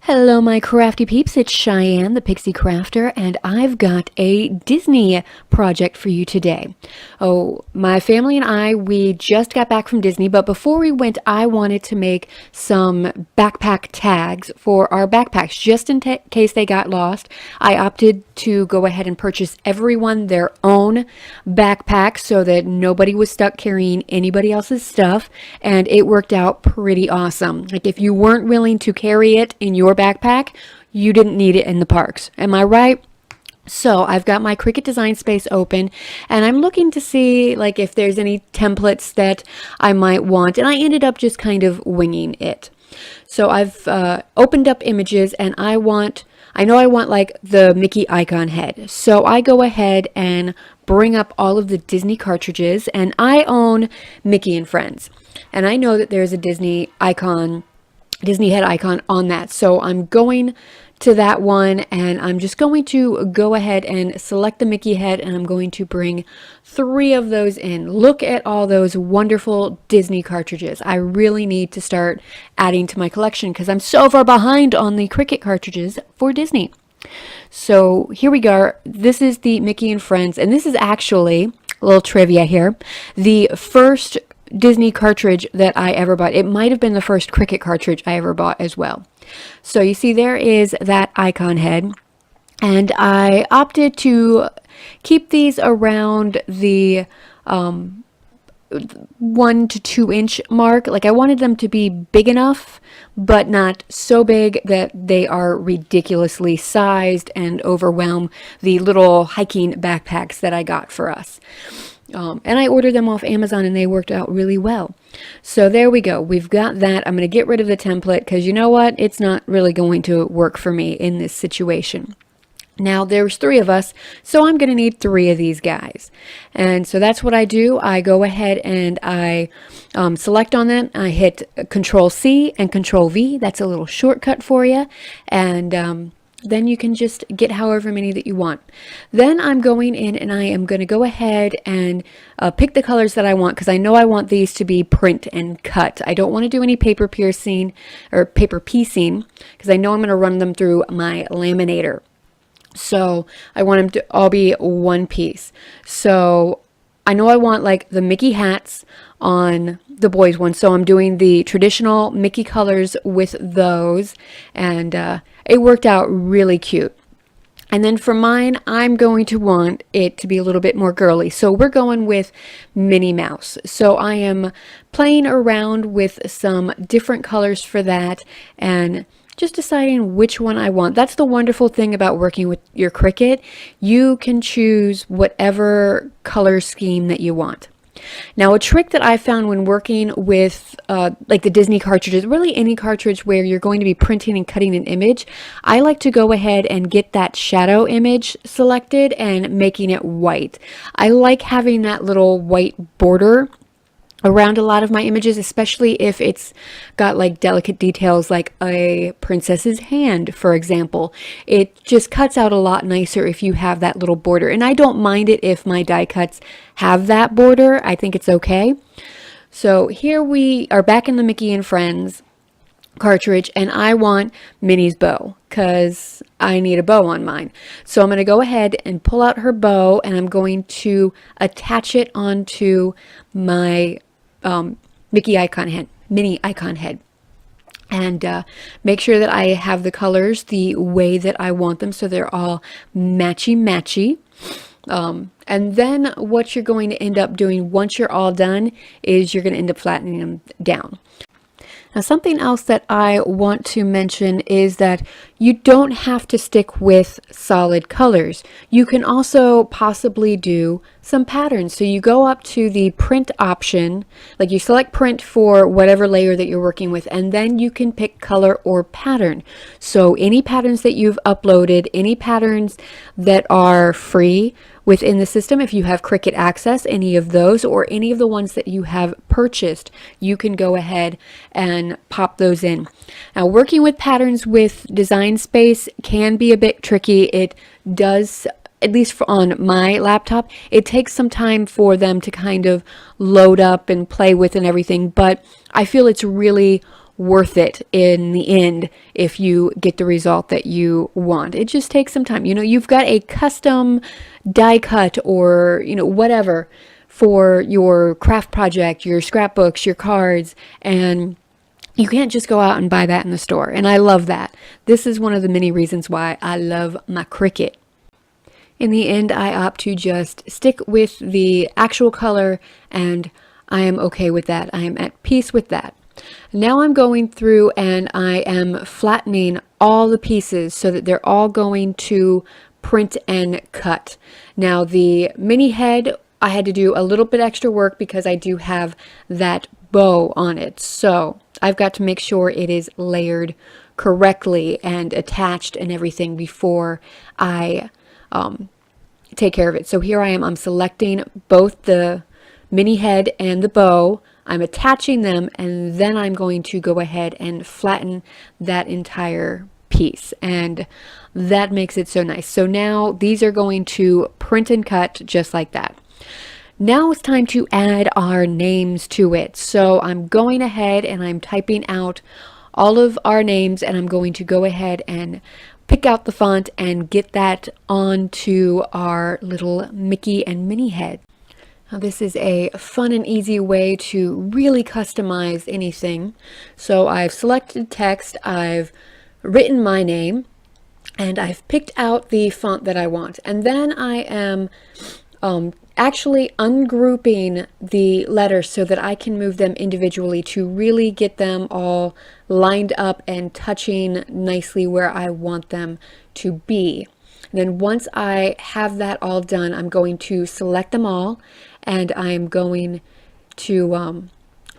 Hello, my crafty peeps. It's Cheyenne, the Pixie Crafter, and I've got a Disney project for you today. Oh, my family and we just got back from Disney, but before we went, I wanted to make some backpack tags for our backpacks, just in case they got lost. I opted to go ahead and purchase everyone their own backpack so that nobody was stuck carrying anybody else's stuff, and it worked out pretty awesome. Like, if you weren't willing to carry it in your backpack, you didn't need it in the parks. Am I right? So I've got my Cricut Design Space open, and I'm looking to see like if there's any templates that I might want, and I ended up just kind of winging it. So I've opened up images, and I know I want like the Mickey icon head. So I go ahead and bring up all of the Disney cartridges, and I own Mickey and Friends, and I know that there's a Disney head icon on that. So I'm going to that one, and I'm just going to go ahead and select the Mickey head, and I'm going to bring 3 of those in. Look at all those wonderful Disney cartridges. I really need to start adding to my collection because I'm so far behind on the Cricut cartridges for Disney. So here we go. This is the Mickey and Friends, and this is actually, a little trivia here, the first Disney cartridge that I ever bought. It might have been the first Cricut cartridge I ever bought as well. So you see there is that icon head, and I opted to keep these around the 1 to 2 inch mark. Like, I wanted them to be big enough, but not so big that they are ridiculously sized and overwhelm the little hiking backpacks that I got for us. And I ordered them off Amazon, and they worked out really well. So there we go. We've got that. I'm going to get rid of the template because you know what? It's not really going to work for me in this situation. Now, there's 3 of us, so I'm going to need 3 of these guys. And so that's what I do. I go ahead and I select on them. I hit Control C and Control V. That's a little shortcut for you. And then you can just get however many that you want. Then I'm going in, and I am going to go ahead and pick the colors that I want, because I know I want these to be print and cut. I don't want to do any paper piercing or paper piecing, because I know I'm going to run them through my laminator. So I want them to all be one piece. So I know I want like the Mickey hats on the boys one, so I'm doing the traditional Mickey colors with those, and it worked out really cute. And then for mine, I'm going to want it to be a little bit more girly, so we're going with Minnie Mouse. So I am playing around with some different colors for that, and just deciding which one I want. That's the wonderful thing about working with your Cricut. You can choose whatever color scheme that you want. Now, a trick that I found when working with like the Disney cartridges, really any cartridge where you're going to be printing and cutting an image, I like to go ahead and get that shadow image selected and making it white. I like having that little white border around a lot of my images, especially if it's got like delicate details like a princess's hand, for example. It just cuts out a lot nicer if you have that little border. And I don't mind it if my die cuts have that border. I think it's okay. So here we are back in the Mickey and Friends cartridge, and I want Minnie's bow because I need a bow on mine. So I'm going to go ahead and pull out her bow, and I'm going to attach it onto my Minnie icon head, and make sure that I have the colors the way that I want them, so they're all matchy. And then what you're going to end up doing once you're all done is you're going to end up flattening them down. Now, something else that I want to mention is that you don't have to stick with solid colors. You can also possibly do some patterns. So you go up to the print option, like you select print for whatever layer that you're working with, and then you can pick color or pattern. So any patterns that you've uploaded, any patterns that are free within the system, if you have Cricut access, any of those, or any of the ones that you have purchased, you can go ahead and pop those in. Now, working with patterns with Design Space can be a bit tricky. It does, at least on my laptop, it takes some time for them to kind of load up and play with and everything, but I feel it's really worth it in the end if you get the result that you want. It just takes some time. You know, you've got a custom die cut or, you know, whatever for your craft project, your scrapbooks, your cards, and you can't just go out and buy that in the store. And I love that. This is one of the many reasons why I love my Cricut. In the end, I opt to just stick with the actual color, and I am okay with that. I am at peace with that. Now I'm going through and I am flattening all the pieces so that they're all going to print and cut. Now the mini head, I had to do a little bit extra work because I do have that bow on it. So I've got to make sure it is layered correctly and attached and everything before I take care of it. So here I am, I'm selecting both the mini head and the bow. I'm attaching them, and then I'm going to go ahead and flatten that entire piece, and that makes it so nice. So now these are going to print and cut just like that. Now it's time to add our names to it. So I'm going ahead and I'm typing out all of our names, and I'm going to go ahead and pick out the font and get that onto our little Mickey and Minnie head. Now this is a fun and easy way to really customize anything. So I've selected text, I've written my name, and I've picked out the font that I want. And then I am actually ungrouping the letters so that I can move them individually to really get them all lined up and touching nicely where I want them to be. And then once I have that all done, I'm going to select them all, and I'm going to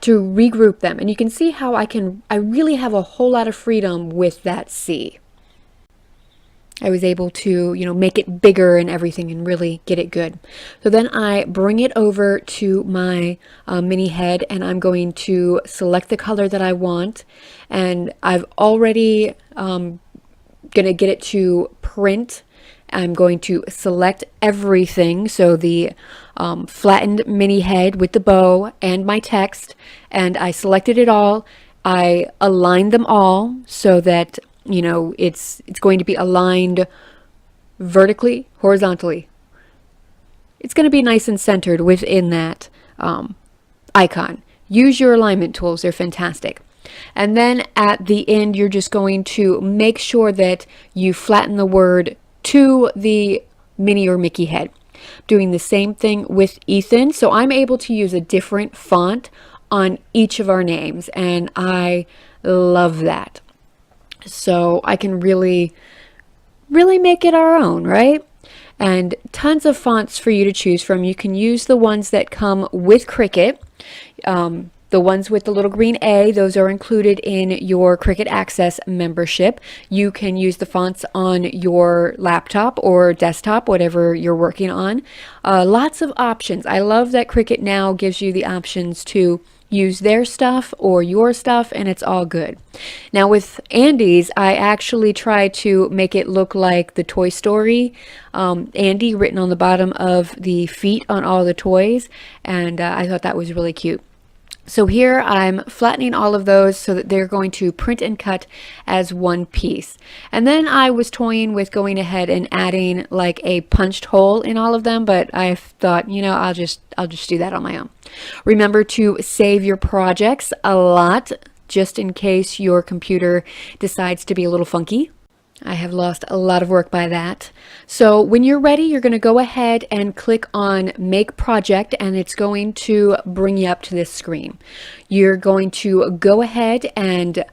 regroup them. And you can see how I really have a whole lot of freedom with that C. I was able to, you know, make it bigger and everything and really get it good. So then I bring it over to my mini head, and I'm going to select the color that I want. And I've already gonna get it to print. I'm going to select everything, so the flattened mini head with the bow and my text, and I selected it all. I aligned them all so that, you know, it's going to be aligned vertically, horizontally. It's going to be nice and centered within that icon. Use your alignment tools, they're fantastic. And then at the end, you're just going to make sure that you flatten the word to the Minnie or Mickey head. Doing the same thing with Ethan, so I'm able to use a different font on each of our names, and I love that. So I can really make it our own, right? And tons of fonts for you to choose from. You can use the ones that come with Cricut. The ones with the little green A, those are included in your Cricut Access membership. You can use the fonts on your laptop or desktop, whatever you're working on. Lots of options. I love that Cricut now gives you the options to use their stuff or your stuff, and it's all good. Now with Andy's, I actually tried to make it look like the Toy Story Andy written on the bottom of the feet on all the toys, and I thought that was really cute. So here I'm flattening all of those so that they're going to print and cut as one piece. And then I was toying with going ahead and adding like a punched hole in all of them, but I thought, you know, I'll just do that on my own. Remember to save your projects a lot, just in case your computer decides to be a little funky. I have lost a lot of work by that. So when you're ready, you're going to go ahead and click on Make Project, and it's going to bring you up to this screen. You're going to go ahead and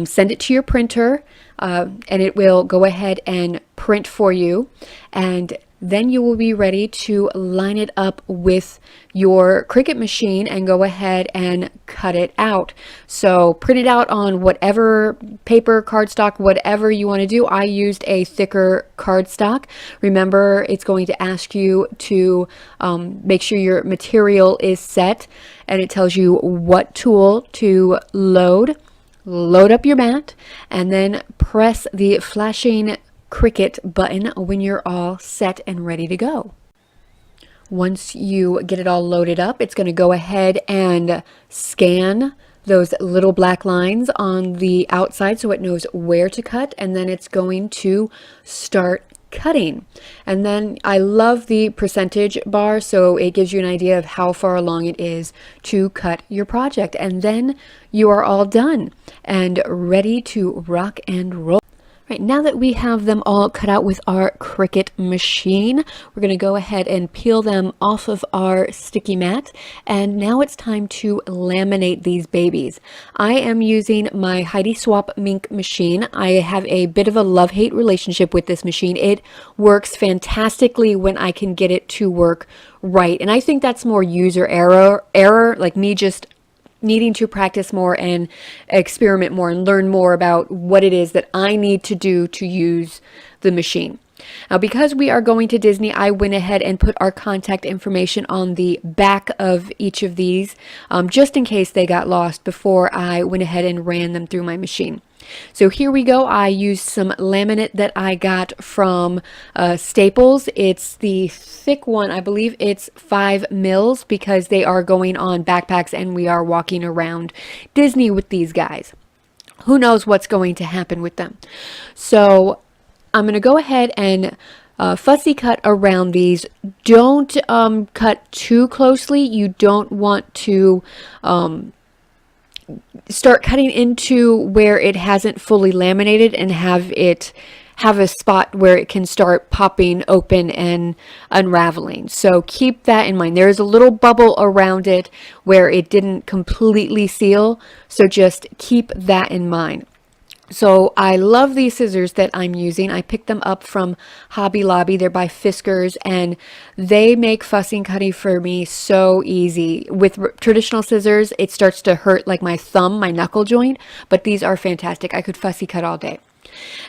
send it to your printer, and it will go ahead and print for you. And then you will be ready to line it up with your Cricut machine and go ahead and cut it out. So print it out on whatever paper, cardstock, whatever you want to do. I used a thicker cardstock. Remember, it's going to ask you to make sure your material is set, and it tells you what tool to load. Load up your mat, and then press the flashing Cricut button when you're all set and ready to go. Once you get it all loaded up, it's going to go ahead and scan those little black lines on the outside so it knows where to cut, and then it's going to start cutting. And then I love the percentage bar, so it gives you an idea of how far along it is to cut your project. And then you are all done and ready to rock and roll. Right, now that we have them all cut out with our Cricut machine, we're going to go ahead and peel them off of our sticky mat. And now it's time to laminate these babies. I am using my Heidi Swapp Mink machine. I have a bit of a love-hate relationship with this machine. It works fantastically when I can get it to work right. And I think that's more user error, like me just needing to practice more and experiment more and learn more about what it is that I need to do to use the machine. Now, because we are going to Disney, I went ahead and put our contact information on the back of each of these, just in case they got lost before I went ahead and ran them through my machine. So here we go. I used some laminate that I got from Staples. It's the thick one. I believe it's 5 mils because they are going on backpacks and we are walking around Disney with these guys. Who knows what's going to happen with them. So I'm going to go ahead and fussy cut around these. Don't cut too closely. You don't want to start cutting into where it hasn't fully laminated and have a spot where it can start popping open and unraveling. So keep that in mind. There's a little bubble around it where it didn't completely seal, so just keep that in mind. So I love these scissors that I'm using. I picked them up from Hobby Lobby. They're by Fiskars, and they make fussy cutting for me so easy. With traditional scissors, it starts to hurt like my thumb, my knuckle joint, but these are fantastic. I could fussy cut all day.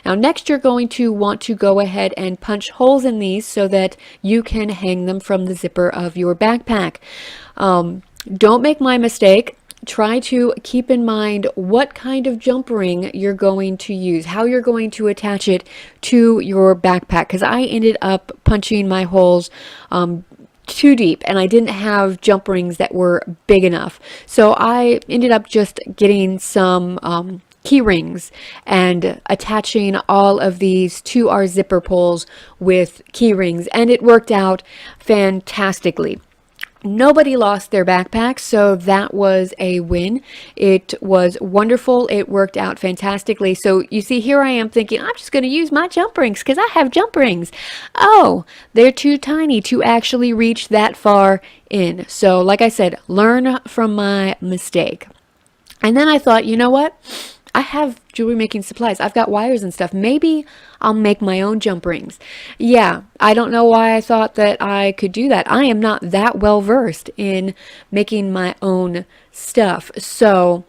Now next, you're going to want to go ahead and punch holes in these so that you can hang them from the zipper of your backpack. Don't make my mistake. Try to keep in mind what kind of jump ring you're going to use, how you're going to attach it to your backpack, because I ended up punching my holes too deep and I didn't have jump rings that were big enough. So I ended up just getting some key rings and attaching all of these to our zipper pulls with key rings, and it worked out fantastically. Nobody lost their backpack, so that was a win. It was wonderful. It worked out fantastically. So you see, here I am thinking, I'm just going to use my jump rings because I have jump rings. Oh, they're too tiny to actually reach that far in. So like I said, learn from my mistake. And then I thought, you know what? I have jewelry making supplies. I've got wires and stuff. Maybe I'll make my own jump rings. Yeah, I don't know why I thought that I could do that. I am not that well versed in making my own stuff. So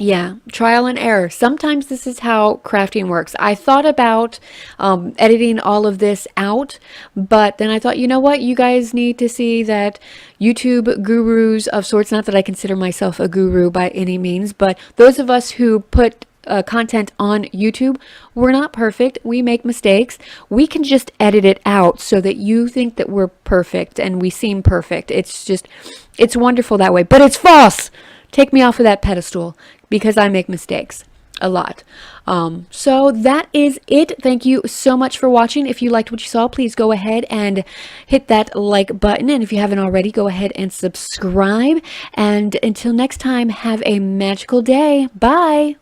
yeah, trial and error. Sometimes this is how crafting works. I thought about editing all of this out, but then I thought, you know what? You guys need to see that YouTube gurus of sorts, not that I consider myself a guru by any means, but those of us who put content on YouTube, we're not perfect. We make mistakes. We can just edit it out so that you think that we're perfect and we seem perfect. It's wonderful that way, but it's false. Take me off of that pedestal because I make mistakes a lot. So that is it. Thank you so much for watching. If you liked what you saw, please go ahead and hit that like button. And if you haven't already, go ahead and subscribe. And until next time, have a magical day. Bye.